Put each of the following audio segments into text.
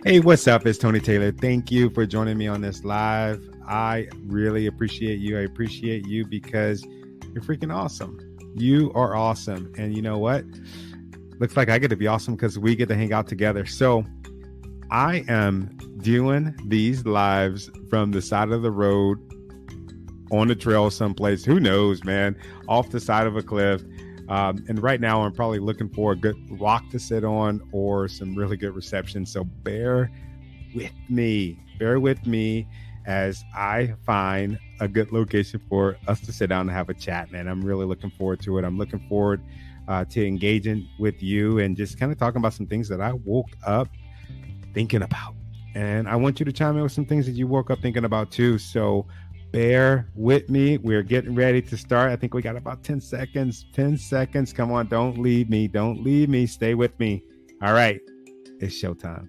Hey, what's up? It's Tony Taylor. Thank you for joining me on this live. I really appreciate you. I appreciate you because you're freaking awesome. You are awesome. And you know what? Looks like I get to be awesome because we get to hang out together. So I am doing these lives from the side of the road on the trail someplace. Who knows, man? Off the side of a cliff. And right now I'm probably looking for a good rock to sit on or some really good reception. So bear with me as I find a good location for us to sit down and have a chat, man. I'm really looking forward to it. I'm looking forward to engaging with you and just kind of talking about some things that I woke up thinking about. And I want you to chime in with some things that you woke up thinking about too. So bear with me. We're getting ready to start. I think we got about 10 seconds. 10 seconds. Come on. Don't leave me. Don't leave me. Stay with me. All right. It's showtime.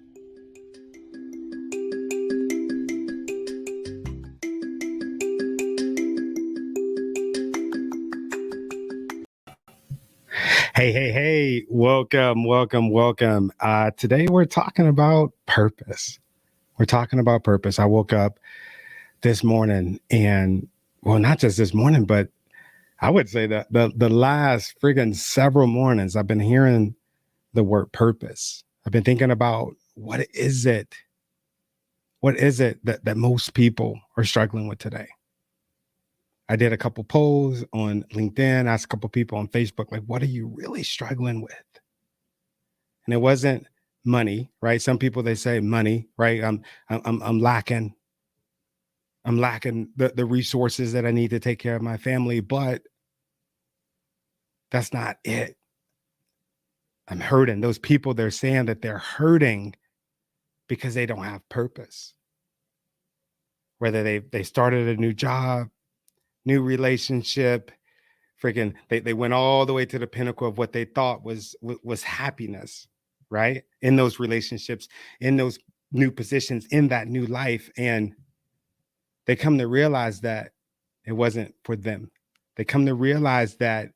Hey. Welcome. Today we're talking about purpose. I woke up this morning and, well, not just this morning, but I would say that the last friggin' several mornings, I've been hearing the word purpose. I've been thinking about what is it that most people are struggling with today? I did a couple polls on LinkedIn, asked a couple people on Facebook, like, what are you really struggling with? And it wasn't money, right? Some people, they say money, right? I'm lacking the resources that I need to take care of my family, but that's not it. I'm hurting. Those people, they're saying that they're hurting because they don't have purpose. Whether they started a new job, new relationship, freaking they went all the way to the pinnacle of what they thought was happiness, right? In those relationships, in those new positions, in that new life, and they come to realize that it wasn't for them. They come to realize that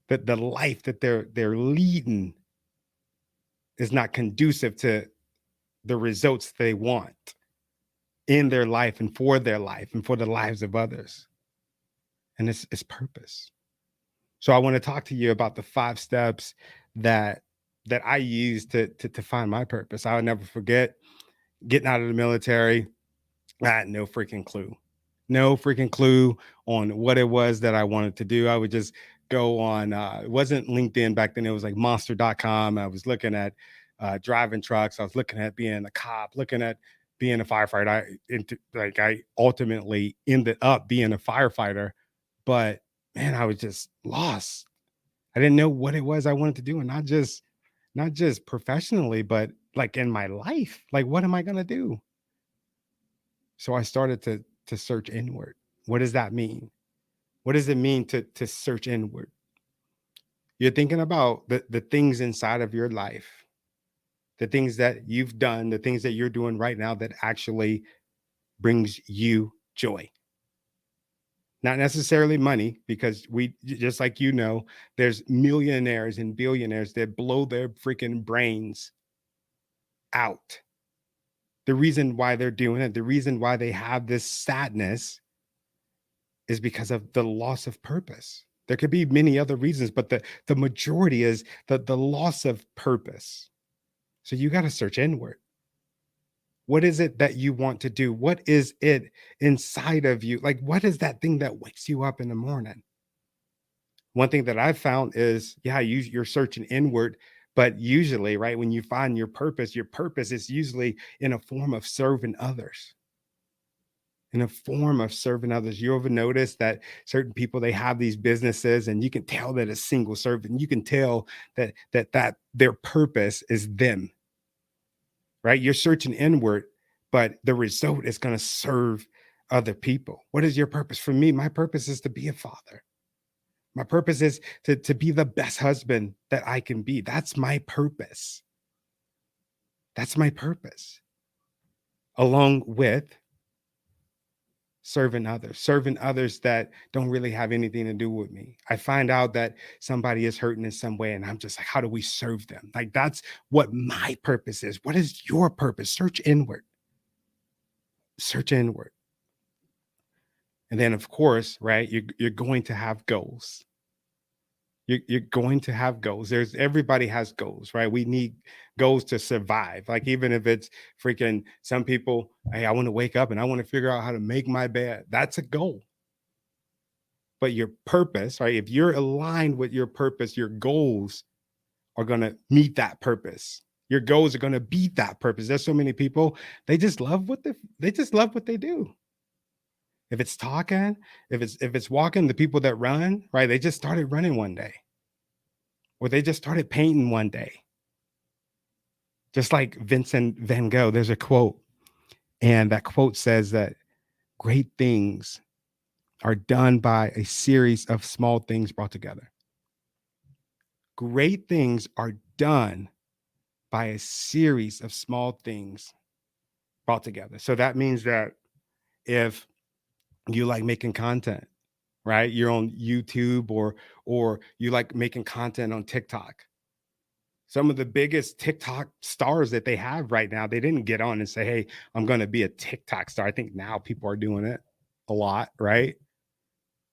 the life that they're leading is not conducive to the results they want in their life and for their life and for the lives of others. And it's purpose. So I want to talk to you about the 5 steps that I use to find my purpose. I'll never forget getting out of the military. I had no freaking clue on what it was that I wanted to do. I would just go on, it wasn't LinkedIn back then. It was like monster.com. I was looking at driving trucks. I was looking at being a cop, looking at being a firefighter. I ultimately ended up being a firefighter, but man, I was just lost. I didn't know what it was I wanted to do. And not just professionally, but like in my life, like, what am I going to do? So I started to search inward. What does that mean? What does it mean to search inward? You're thinking about the things inside of your life, the things that you've done, the things that you're doing right now that actually brings you joy. Not necessarily money, because we, just like, there's millionaires and billionaires that blow their freaking brains out. The reason why they're doing it, the reason why they have this sadness is because of the loss of purpose. There could be many other reasons, but the majority is the loss of purpose. So you got to search inward. What is it that you want to do? What is it inside of you? Like, what is that thing that wakes you up in the morning? One thing that I've found is, you're searching inward, but usually, right, when you find your purpose is usually in a form of serving others. You ever notice that certain people, they have these businesses and you can tell that it's single servant. You can tell that their purpose is them, right? You're searching inward, but the result is going to serve other people. What is your purpose? For me, my purpose is to be a father. My purpose is to be the best husband that I can be. That's my purpose. Along with serving others that don't really have anything to do with me. I find out that somebody is hurting in some way, and I'm just like, how do we serve them? Like, that's what my purpose is. What is your purpose? Search inward, search inward. And then, of course, right, you're going to have goals. You're going to have goals. Everybody has goals, right? We need goals to survive. Like, even if it's freaking some people, hey, I want to wake up and I want to figure out how to make my bed. That's a goal. But your purpose, right? If you're aligned with your purpose, your goals are going to meet that purpose. Your goals are going to beat that purpose. There's so many people, they just love what they do. If it's talking, if it's walking, the people that run, right? They just started running one day. Or they just started painting one day. Just like Vincent van Gogh, there's a quote, and that quote says that great things are done by a series of small things brought together. Great things are done by a series of small things brought together. So that means that if you like making content, right? You're on YouTube or you like making content on TikTok. Some of the biggest TikTok stars that they have right now, they didn't get on and say, hey, I'm going to be a TikTok star. I think now people are doing it a lot, right?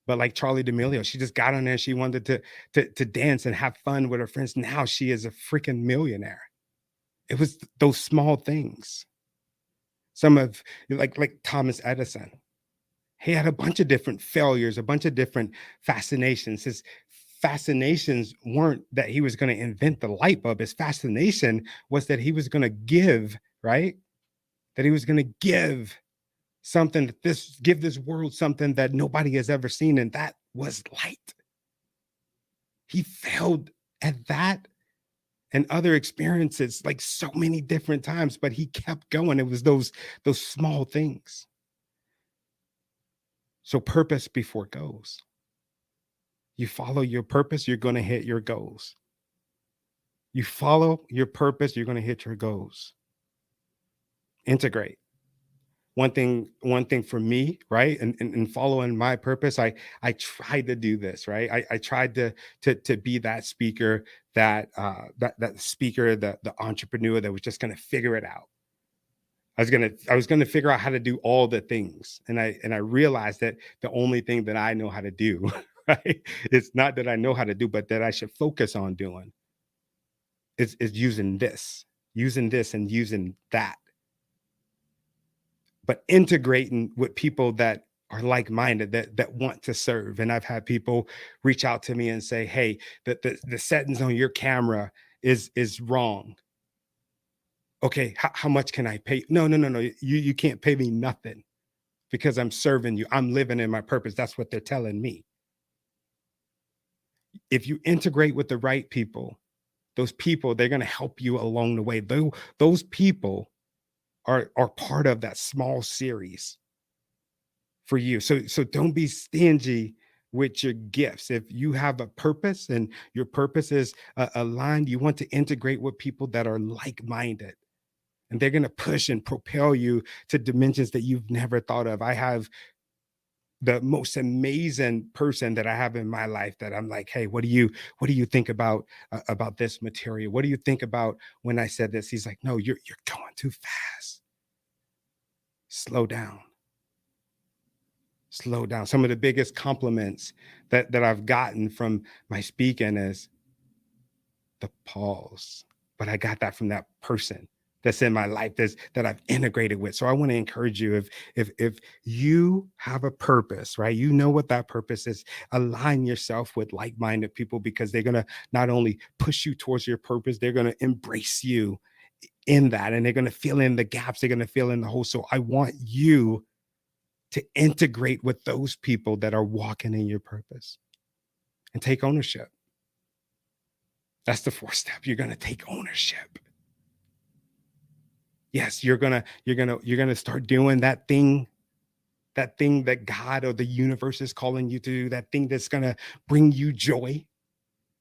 But like Charlie D'Amelio, she just got on there. She wanted to dance and have fun with her friends. Now she is a freaking millionaire. It was those small things. Some of like Thomas Edison. He had a bunch of different failures, a bunch of different fascinations. His fascinations weren't that he was going to invent the light bulb. His fascination was that he was going to give, right? That he was going to give something give this world something that nobody has ever seen, and that was light. He failed at that and other experiences like so many different times, but he kept going. It was those small things. So purpose before goals. You follow your purpose, you're going to hit your goals. You follow your purpose, you're going to hit your goals. Integrate. One thing for me, right? And following my purpose, I tried to do this, right? I tried to be that speaker, that speaker, the entrepreneur that was just going to figure it out. I was gonna figure out how to do all the things, and I realized that the only thing that I know how to do, right? It's not that I know how to do, but that I should focus on doing is using this and using that, but integrating with people that are like-minded, that want to serve. And I've had people reach out to me and say, "Hey, the settings on your camera is wrong." Okay, how much can I pay? No, no, no, no. You can't pay me nothing because I'm serving you. I'm living in my purpose. That's what they're telling me. If you integrate with the right people, those people, they're going to help you along the way. Those people are part of that small series for you. So don't be stingy with your gifts. If you have a purpose and your purpose is aligned, you want to integrate with people that are like-minded. And they're going to push and propel you to dimensions that you've never thought of. I have the most amazing person that I have in my life that I'm like, hey, what do you think about this material? What do you think about when I said this? He's like, no, you're going too fast. Slow down. Slow down. Some of the biggest compliments that I've gotten from my speaking is the pause. But I got that from that person that's in my life that I've integrated with. So I want to encourage you, if you have a purpose, right? You know what that purpose is. Align yourself with like-minded people because they're going to not only push you towards your purpose, they're going to embrace you in that, and they're going to fill in the gaps. They're going to fill in the holes. So I want you to integrate with those people that are walking in your purpose and take ownership. That's the fourth step. You're going to take ownership. Yes, you're gonna start doing that thing that God or the universe is calling you to do, that thing that's gonna bring you joy.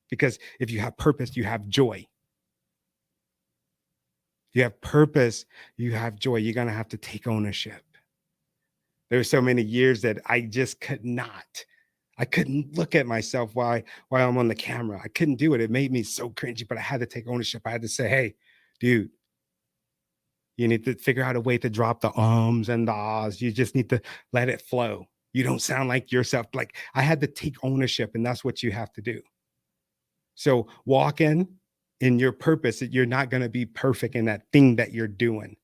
Because if you have purpose, you have joy. You have purpose, you have joy. You're gonna have to take ownership. There were so many years that I just could not. I couldn't look at myself while I'm on the camera. I couldn't do it. It made me so cringy, but I had to take ownership. I had to say, hey, dude, you need to figure out a way to drop the ums and the ahs. You just need to let it flow. You don't sound like yourself. Like I had to take ownership, and that's what you have to do. So walk in your purpose that you're not going to be perfect in that thing that you're doing.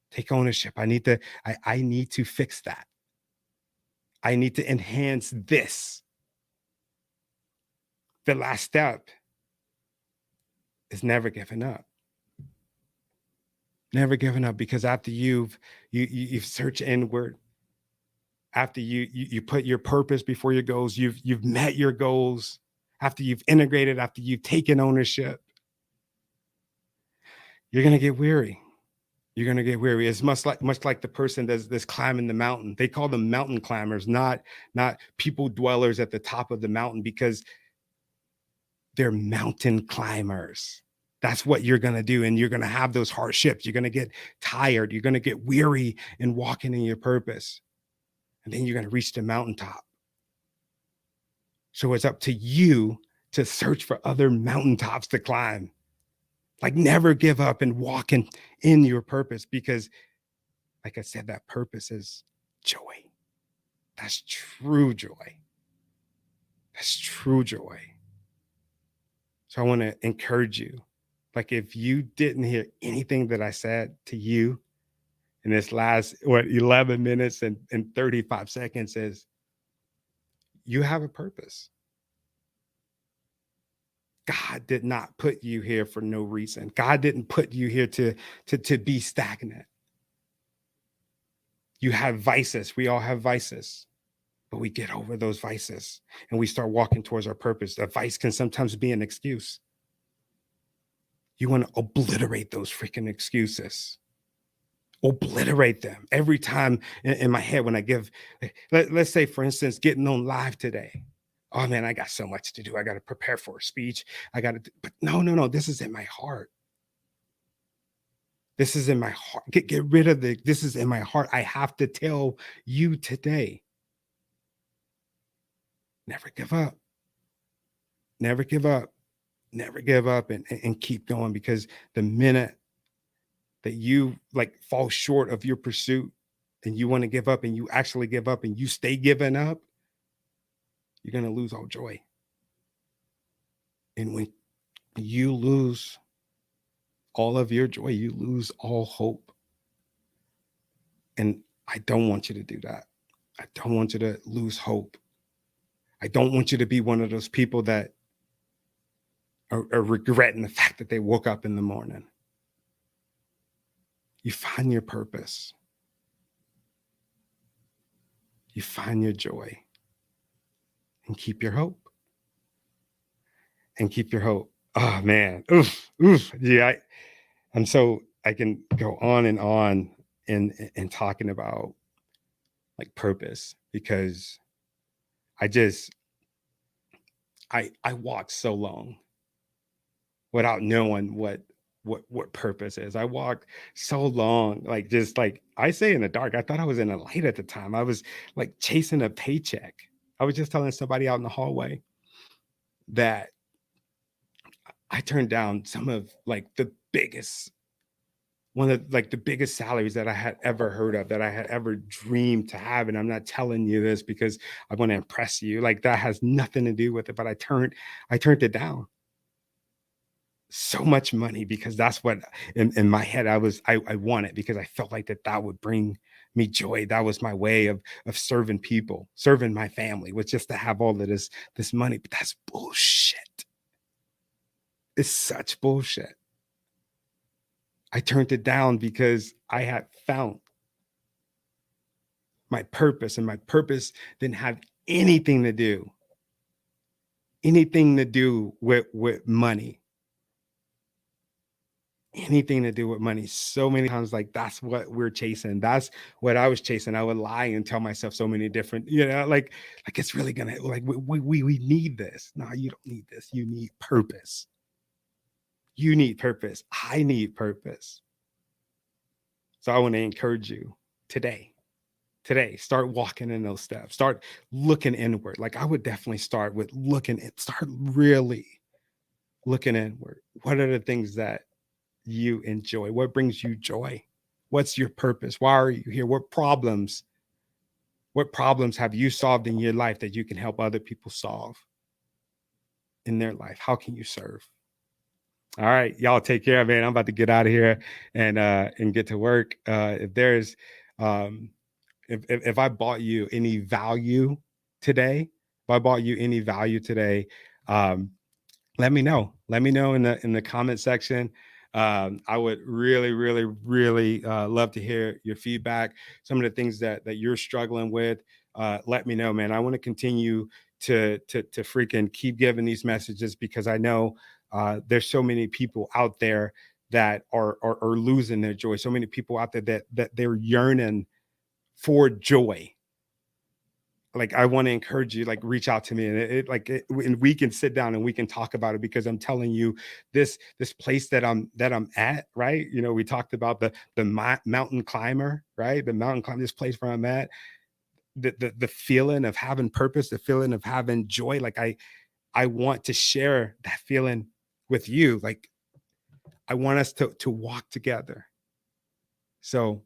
Take ownership. I need to fix that. I need to enhance this. The last step is never giving up. Never giving up, because after you've searched inward, after you put your purpose before your goals, you've met your goals, after you've integrated, after you've taken ownership, you're gonna get weary. You're gonna get weary. It's much like the person that's climbing the mountain. They call them mountain climbers, not people dwellers at the top of the mountain, because they're mountain climbers. That's what you're going to do. And you're going to have those hardships. You're going to get tired. You're going to get weary in walking in your purpose. And then you're going to reach the mountaintop. So it's up to you to search for other mountaintops to climb. Like never give up and walk in your purpose, because like I said, that purpose is joy. That's true joy. That's true joy. So I want to encourage you. Like if you didn't hear anything that I said to you in this last 11 minutes and 35 seconds, is you have a purpose. God did not put you here for no reason. God didn't put you here to be stagnant. You have vices. We all have vices, but we get over those vices and we start walking towards our purpose. A vice can sometimes be an excuse. You want to obliterate those freaking excuses. Obliterate them every time in my head when I give. Let's say, for instance, getting on live today. Oh man, I got so much to do. I got to prepare for a speech. But no. This is in my heart. This is in my heart. Get rid of this is in my heart. I have to tell you today. Never give up. Never give up. Never give up and keep going, because the minute that you like fall short of your pursuit and you want to give up and you actually give up and you stay giving up, you're going to lose all joy. And when you lose all of your joy, you lose all hope. And I don't want you to do that. I don't want you to lose hope. I don't want you to be one of those people that are regretting the fact that they woke up in the morning. You find your purpose. You find your joy. And keep your hope. And keep your hope. Oh man. Oof. Yeah. I can go on and on in talking about like purpose, because I walked so long without knowing what purpose is. I walked so long, like just like I say in the dark. I thought I was in a light at the time. I was like chasing a paycheck. I was just telling somebody out in the hallway that I turned down some of like the biggest one of like the biggest salaries that I had ever heard of, that I had ever dreamed to have. And I'm not telling you this because I want to impress you. Like that has nothing to do with it. But I turned it down. So much money, because that's what in my head I wanted, because I felt like that would bring me joy. That was my way of serving people, serving my family, was just to have all of this money. But that's bullshit. It's such bullshit. I turned it down because I had found my purpose, and my purpose didn't have anything to do with money. Anything to do with money. So many times, like that's what we're chasing. That's what I was chasing. I would lie and tell myself so many different, like it's really gonna, like we need this. No, you don't need this. You need purpose. You need purpose. I need purpose. So I want to encourage you today. today. Start walking in those steps. Start looking inward. Like I would definitely start with start really looking inward. What are the things that you enjoy? What brings you joy? What's your purpose? Why are you here? What problems have you solved in your life that you can help other people solve in their life? How can you serve? All right, y'all take care, man. I'm about to get out of here and get to work. If there's if I bought you any value today, let me know. Let me know in the comment section. I would really, really, really love to hear your feedback. Some of the things that you're struggling with. Let me know, man. I want to continue to freaking keep giving these messages because I know there's so many people out there that are losing their joy. So many people out there that they're yearning for joy. Like I want to encourage you, like reach out to me and we can sit down and we can talk about it because I'm telling you this place that I'm at, right? You know, we talked about the mountain climber, right? The mountain climber, this place where I'm at, the feeling of having purpose, the feeling of having joy. Like I want to share that feeling with you. Like I want us to walk together. So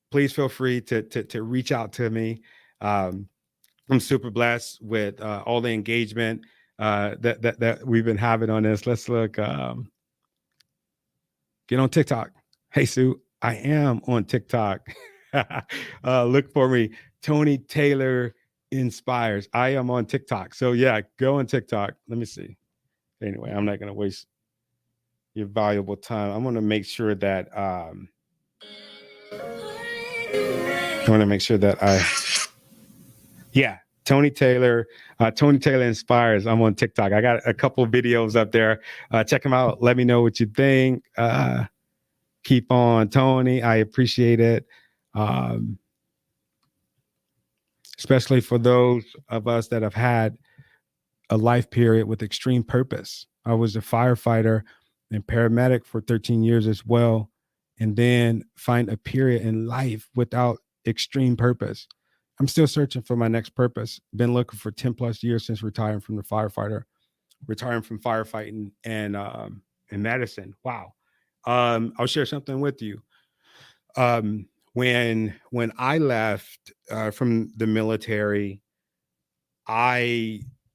please feel free to reach out to me. I'm super blessed with all the engagement that we've been having on this. Let's look. Get on TikTok. Hey, Sue, I am on TikTok. Look for me. Tony Taylor Inspires. I am on TikTok. So yeah, go on TikTok. Let me see. Anyway, I'm not going to waste your valuable time. I'm going to make sure that yeah, Tony Taylor Inspires. I'm on TikTok. I got a couple of videos up there. Check them out. Let me know what you think. Keep on, Tony. I appreciate it. Especially for those of us that have had a life period with extreme purpose. I was a firefighter and paramedic for 13 years as well, and then find a period in life without extreme purpose. I'm still searching for my next purpose. Been looking for 10 plus years since retiring from firefighting and medicine. Wow. I'll share something with you. When I left from the military,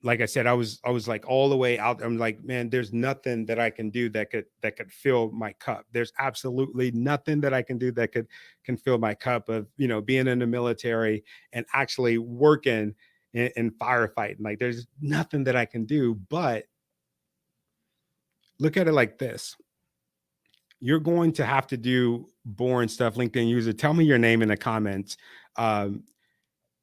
like I said, I was like all the way out. I'm like, man, there's nothing that I can do that could fill my cup. There's absolutely nothing that I can do that can fill my cup of, you know, being in the military and actually working in firefighting. Like there's nothing that I can do, but look at it like this. You're going to have to do boring stuff. LinkedIn user, tell me your name in the comments.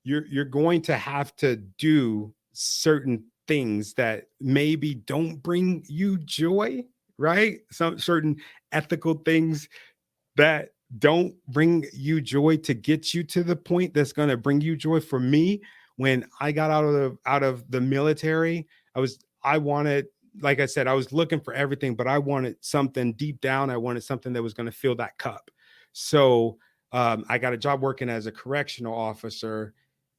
You're going to have to do certain things that maybe don't bring you joy, right? Some certain ethical things that don't bring you joy to get you to the point that's going to bring you joy. For me, when I got out of the military, I wanted, like I said, I was looking for everything, but I wanted something deep down. I wanted something that was going to fill that cup. So I got a job working as a correctional officer,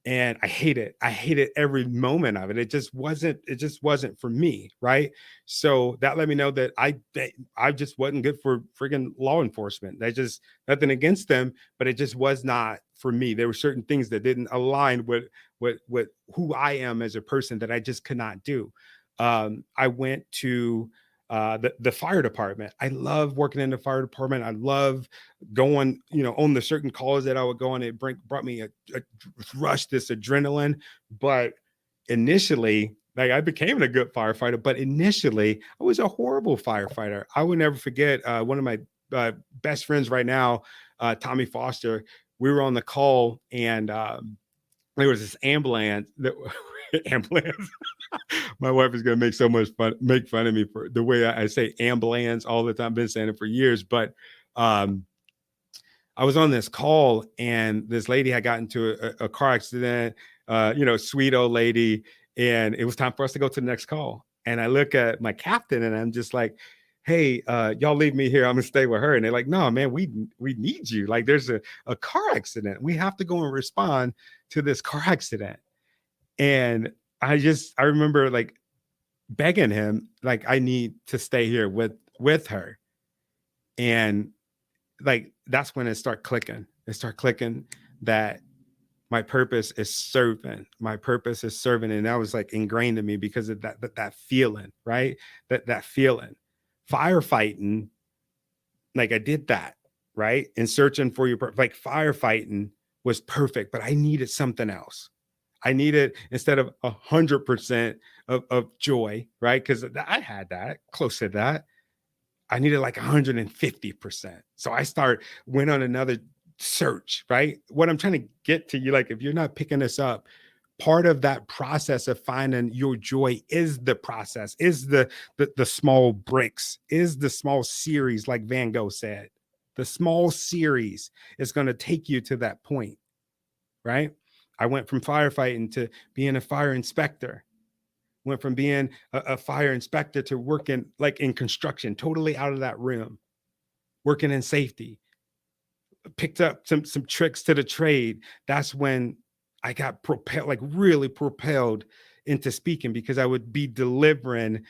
and I hate it. I hated every moment of it. It just wasn't for me, right? So that let me know that I just wasn't good for friggin' law enforcement. That just nothing against them, but it just was not for me. There were certain things that didn't align with who I am as a person that I just could not do. I went to the fire department. I love working in the fire department. I love going, you know, on the certain calls that I would go on. It brought me a rush, this adrenaline. But initially, like I became a good firefighter, but initially I was a horrible firefighter. I would never forget one of my best friends right now, Tommy Foster. We were on the call and there was this ambulance that ambulance. My wife is going to make fun of me for the way I say ambulance all the time. I've been saying it for years, but I was on this call and this lady had gotten into a car accident, you know, sweet old lady. And it was time for us to go to the next call. And I look at my captain and I'm just like, hey, y'all leave me here. I'm gonna stay with her. And they're like, no, man, we need you. Like there's a car accident. We have to go and respond to this car accident. And I remember like begging him, like, I need to stay here with her. And like that's when it started clicking. It started clicking that my purpose is serving. My purpose is serving. And that was like ingrained in me because of that feeling, right? That feeling. Firefighting, like I did that, right? And searching for like firefighting was perfect, but I needed something else. I needed, instead of 100% of joy, right? Because I had that, close to that. I needed like 150%. So went on another search, right? What I'm trying to get to you, like if you're not picking this up, part of that process of finding your joy is the process, is the small bricks, is the small series, like Van Gogh said. The small series is going to take you to that point, right? I went from firefighting to being a fire inspector. Went from being a fire inspector to working like in construction, totally out of that realm, working in safety. Picked up some tricks to the trade. That's when I got propelled, like really propelled into speaking, because I would be delivering,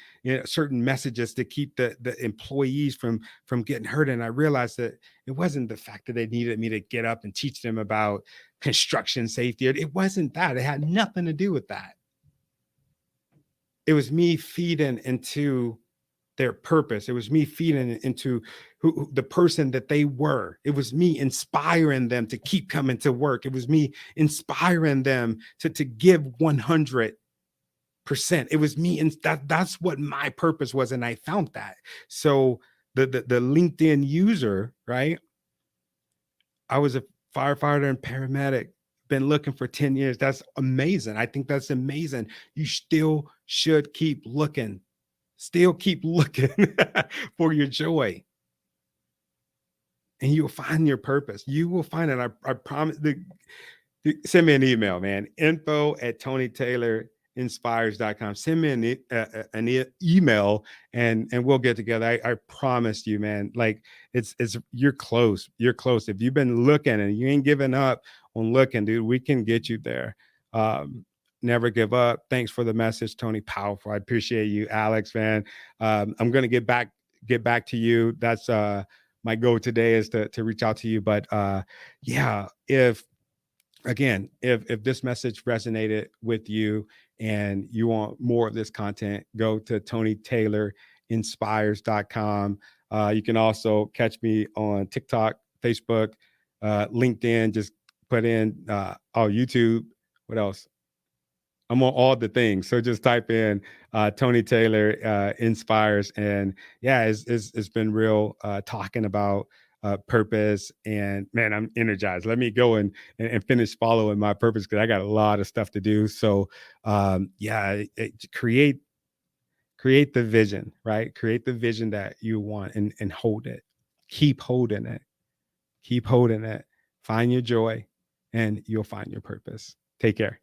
certain messages to keep the employees from getting hurt. And I realized that it wasn't the fact that they needed me to get up and teach them about construction safety. It wasn't that. It had nothing to do with that. It was me feeding into their purpose. It was me feeding into the person that they were. It was me inspiring them to keep coming to work. It was me inspiring them to give 100%. It was me, and that's what my purpose was, and I found that. So the LinkedIn user, right? I was a firefighter and paramedic. Been looking for 10 years. That's amazing. I think that's amazing. You still should keep looking. Still keep looking for your joy. And you'll find your purpose. You will find it. I promise. Send me an email, man. info@tonytaylorinspires.com. Send me an email and we'll get together. I promise you, man. Like it's you're close. You're close. If you've been looking and you ain't giving up on looking, dude, we can get you there. Never give up. Thanks for the message, Tony. Powerful. I appreciate you, Alex, man. I'm gonna get back to you. That's my goal today, is to reach out to you. But yeah, if this message resonated with you and you want more of this content, go to TonyTaylorinspires.com. You can also catch me on TikTok, Facebook, LinkedIn. Just put in YouTube. What else? I'm on all the things. So just type in Tony Taylor Inspires. And yeah, it's been real talking about purpose. And man, I'm energized. Let me go and finish following my purpose, because I got a lot of stuff to do. So yeah, create the vision, right? Create the vision that you want, and hold it. Keep holding it. Keep holding it. Find your joy and you'll find your purpose. Take care.